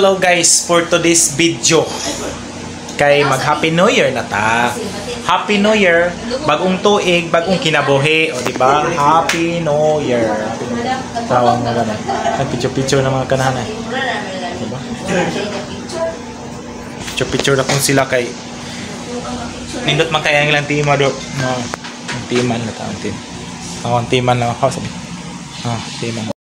Hello guys, for today's video kay mag Happy New Year na ta. Happy New Year, bagong tuig, bagong kinabuhi, o di ba? Happy New Year. Tawag na ganun. Nagpicture-picture ng mga kanahan. Diba? Picture-picture na kung sila kay nindot man kaya ilang tima do. No. Timan na ta, tim. Ang timan na ako sabi. Timan.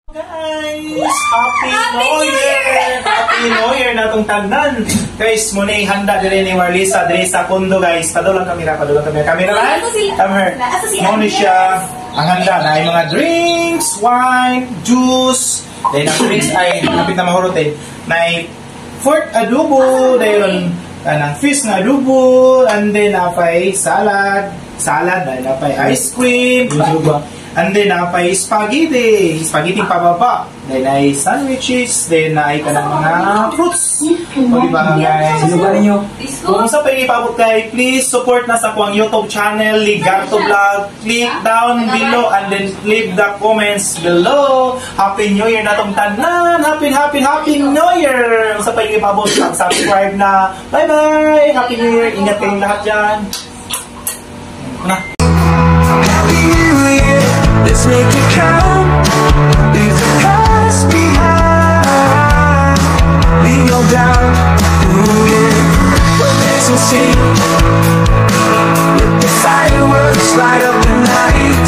Guys, Happy New Year! Happy New Year na itong tagnan. Guys, muna yung handa din ni Marlisa dire sa kondo guys. Padulang kamera. Kamera lang? Come here. Muna siya ang handa na yung mga drinks, wine, juice. Dahil ang drinks ay napit na mahurutin. Na pork adobo, dahil ng fish na adobo, and then napay salad, dahil napay ice cream, and then napay spaghetti pababa, then ay sandwiches, then ay kanang mga fruits. O diba guys? Kung sa pag-ipabot kay, please support na sa kuang YouTube channel, Ligarto Vlog. Click down below and then leave the comments below. Happy New Year na tong tanan. Happy New Year! Kung sa pag-ipabot, subscribe na. Bye bye! Happy New Year! Ingat kayong lahat dyan. Let's make it count. Leave the past behind. We go down. Let's see. Let the fireworks light up the night.